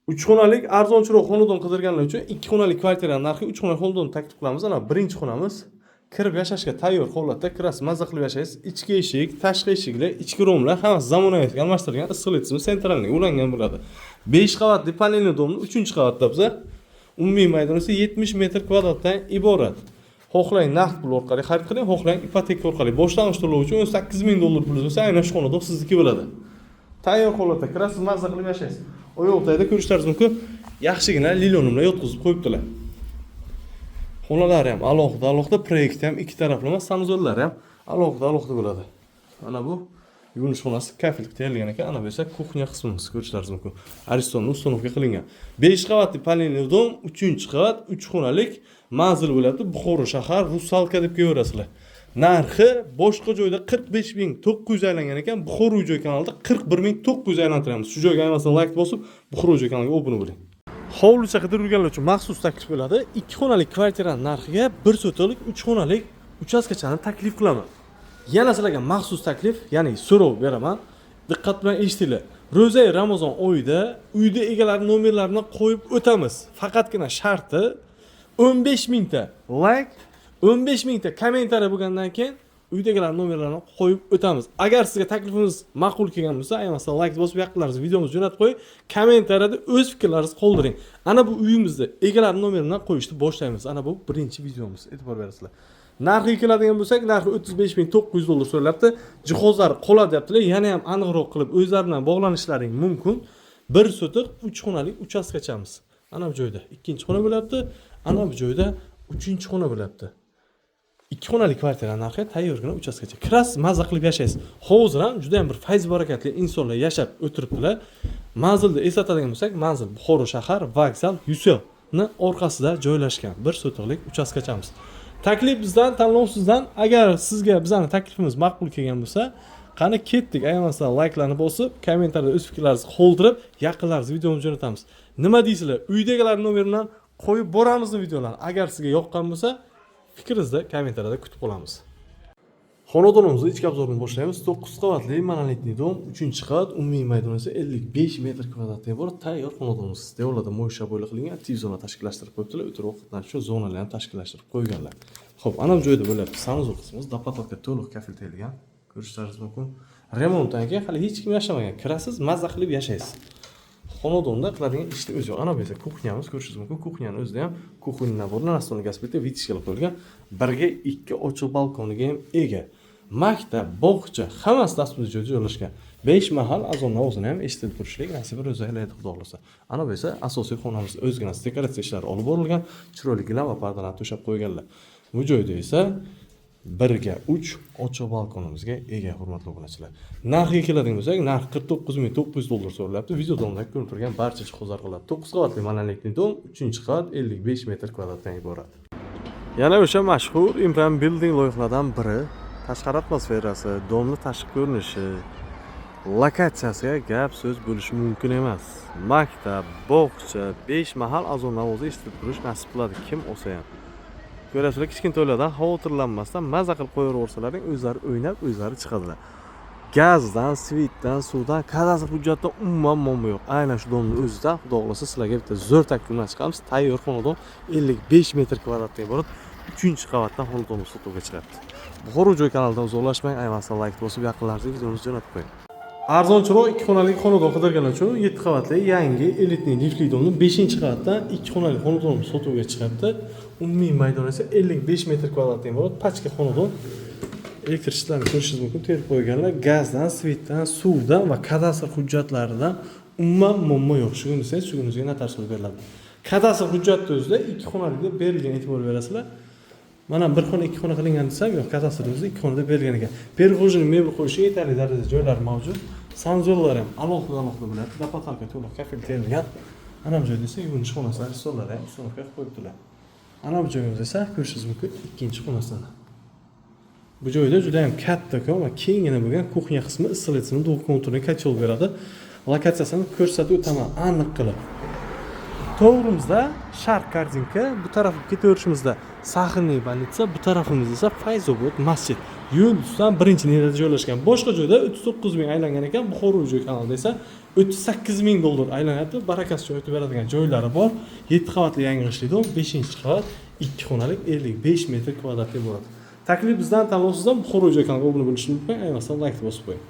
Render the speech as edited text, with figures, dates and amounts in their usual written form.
3 xonalik arzonchiroq xonadon qidirganlar uchun 2 xonalik kvartiraning narxi 3 xonalik xonadonni taklif qilamiz. Ana birinchi xonamiz kirib yashashga tayyor holatda, kirasiz, mazza qilib yashaysiz. Ichki eshik, tashqi eshiklar, ichki romlar hammasi zamonaviy almashtirilgan, issiqlik tizimi sentralniy ulangan bo'ladi. 5 qavatli panelli domni 3-qavatda biza umumiy maydon esa 70 metr kvadratdan iborat. Xohlang naqd pul orqali xarid qiling, xohlang ipoteka orqali boshlang'ich to'lov uchun $8,000 pul bo'lsa, aynan shu xonadon sizniki bo'ladi. Tayyor holatda kirasiz, mazza qilib yashaysiz. Oyoqdayda ko'rishlaringiz mumkin, yaxshigina lilonimlar yotqizib qo'yibdilar. Xonalari ham alohida proyekt ham ikki taraflama, sanuzorlari ham alohida bo'ladi. Mana bu yuvinish xonasi kafellik tayyorlangan ekan. Ana bu esa kuxnya qismimiz, ko'rishlaringiz mumkin. Aristonning ustunovka qilingan. 5 qavatli panelli dom, 3-qavat, 3 xonalik manzil bo'ladi. Buxoro shahar, Rusalka deb ko'raverasizlar. Narxi boshqa joyda 45,900 aylangan ekan, Buxoro uy-joy kanalida 41,900 aylantiramiz. Shu joyga aylansin like bosib, Buxoro uy-joy kanaliga obuna bo'ling. Hovlicha qidirganlar uchun maxsus taklif bo'ladi. 2 xonalik kvartiraning narxiga 1 sotixlik 3 xonalik uchastkachani taklif qilaman. Yana sizlarga maxsus taklif, ya'ni so'rov beraman. Diqqat bilan eshitinglar. Ro'za Ramazon oyida uyda egalari nomerlarini qo'yib o'tamiz. Faqatgina sharti 15,000 ta like, 15,000 ta kommentariy bo'lgandan keyin uydagilar nomerlarini qo'yib o'tamiz. Agar sizga taklifimiz ma'qul kelgan bo'lsa, ayniqsa like bosib yaqinlaringiz videomizni jo'natib qo'ying, kommentariyada o'z fikrlaringizni qoldiring. Ana bu uyimizda egalar nomeridan qo'yishni boshlaymiz. Ana bu birinchi videomiz. E'tibor berasizlar. Narxiga keladigan bo'lsak, narxi $35,900 so'ralabdi. Jihozlar qoladi deyaptilar. Yana ham aniqroq qilib o'zlaridan bog'lanishlaring mumkin. 1 sotiq 3 xonalik uchastkachamiz. Ana bu joyda ikkinchi xona bo'lyapti. Ana bu joyda 3-xona bo'lyapti. 2 xonalik kvartira narxi tayyorgina uchastkacha. Kirasiz, mazza qilib yashaysiz. Hozir ham juda ham bir fayz barakatli insonlar yashab o'tiribdilar. Manzilda eslatadigan bo'lsak, manzil Buxoro shahar, vokzal, Yuselni orqasida joylashgan 1 sotiqlik uchastkachamiz. Taklif bizdan, tanlov sizdan. Agar sizga bizning taklifimiz ma'qul kelgan bo'lsa, qani ketdik, ayniqsa like'larni bosib, kommentariyada o'z fikrlaringizni qoldirib, yaqinlaringiz videomizni jo'natamiz. Nima deysizlar? Uydagilar nomeridan qo'yib boramizmi videolarni? Agar sizga yoqqan bo'lsa, fikringizni kommentariyada kutib qolamiz. Xonadonimizni ichki obzorini boshlaymiz. 9 qavatli monolitli dom, 3-qavat, umumiy maydon esa 55 metr kvadratdan iborat tayyor xonadonimiz. Devorlarda mo'ysha bo'yli qilingan, aktiv zona tashkillashtirib qo'yibdilar. O'tirib ovqatlanish uchun zonalarni ham tashkillashtirib qo'yganlar. Xo'p, ana bu joyda bo'lyapti sanuzor qismimiz, dapatovka to'liq kafiltayilgan. Ko'rishlaringiz mumkin. Remontdan keyin hali hech kim yashamagan. Kirasiz, mazza qilib yashaysiz. Xonadonda qiladigan ishni o'zi yo'q. Ana bu esa kuxnyamiz, ko'rishingiz mumkin. Kuxnyaning o'zida ham kuxnya naborlar, настольный gaz plita, vitishga qilib qo'yilgan. 1ga 2 ochiq balkoniga ham ega. Maktab, bog'cha, hammasi dasturli joyda joylashgan. 5 mahal azon ovozini ham eshitib turishlik nasib o'zi aylaydi xudo xolasa. Ana bu esa asosiy xonamiz, o'zgina dekoratsiya ishlari olib borilgan, chiroyli gilam va pardalarni to'shab qo'yganlar. Bu joyda esa 1ga 3 ochiq balkonimizga ega, hurmatli obunachilar. Narxiga keladigan bo'lsak, narx $49,900 so'ralabdi. Video davomida ko'rib turgan barcha jihozlar qoladi. 9 qavatli monolitli dom, 3-qavat, 55 metr kvadratdan iborat. Yana o'sha mashhur Imran Building loyihalaridan biri, tashqari atmosferasi, domni tashqi ko'rinishi, lokatsiyasiga gap so'z bo'lishi mumkin emas. Maktab, bog'cha, 5 mahal azon ovozi eshitib turish nasib qiladi kim olsa ham. Ko'rasizlar, kichkina to'ylardan xavotirlanmasdan mazza qilib qo'yaversalaring, o'zlari o'ynab, o'zlari chiqadilar. Gazdan, svitdan, suvdan, kadastr hujjatdan umuman muammo yo'q. Aynan shu domning o'zida xudo xolasa sizlarga bitta zo'r takliflar chiqamiz. Tayyor xonadon 55 metr kvadratdan iborat 3-qavatdan xonadonni sotuvga chiqyapti. Buxoro joy kanalidan uzoqlashmang, ayniqsa like bosib yaqinlaringizga videomizni jo'natib qo'ying. Arzonchiroq 2 xonalik xonadon qidirganlar uchun 7 qavatli yangi elitli liftli domni 5-qavatdan 2 xonalik xonadonni sotuvga chiqyapti. Umumiy maydon esa 55 metr kvadratdan iborat pachka xonadon. Elektr shitlarini ko'rishingiz mumkin, terib qo'yganlar. Gazdan, svitdan, suvdan va kadastr hujjatlaridan umuman muammo yo'q. Shu kun desangiz, shu kuningizga notarslar beriladi. Kadastr hujjati o'zida 2 xonalikda berilgan, e'tibor berasizlar. Mana bir xona 2 xona qilingan desam, yo'q, kadastrimizda 2 xonada berilgan ekan. Perxojini mebel qo'yishga yetarli darajada joylar mavjud. Sanuzorlar ham alohida bo'ladi. Dapatalka to'liq kafiltayilgan. Ana bu joyda esa yuvinish xonasi, aristolar ham ustunovka qilib qo'yibdilar. Ana bu joyimiz esa ko'rishingiz mumkin, ikkinchi xonasidan. Bu joyda juda ham katta-kom va kengina bo'lgan kuxnya qismi, issiqlik tizimi, to'q konturli kotyol beradi. Lokatsiyasini ko'rsatib o'taman aniq qilib. To'g'rimizda sharq kardinka, bu tarafga ketaverishimizda Saxinniy bolnitsa, bu tarafimizda esa Fayzobod masjid. Yo'l ustidan birinchi niyada joylashgan. Boshqa joyda 39 ming aylangan ekan, Buxoro joy kanalida esa $38,000 aylanyapti. Barakasi o'tib beradigan joylari bor. 7 qavatli yangi ishlaydi. 5-qavat 2 xonalik 55 metr kvadratli bo'ladi. Taklif bizdan tanlovsizdan Buxoro kanaliga obuna bo'lishni unutmang. Ayniqsa like bosib qo'ying.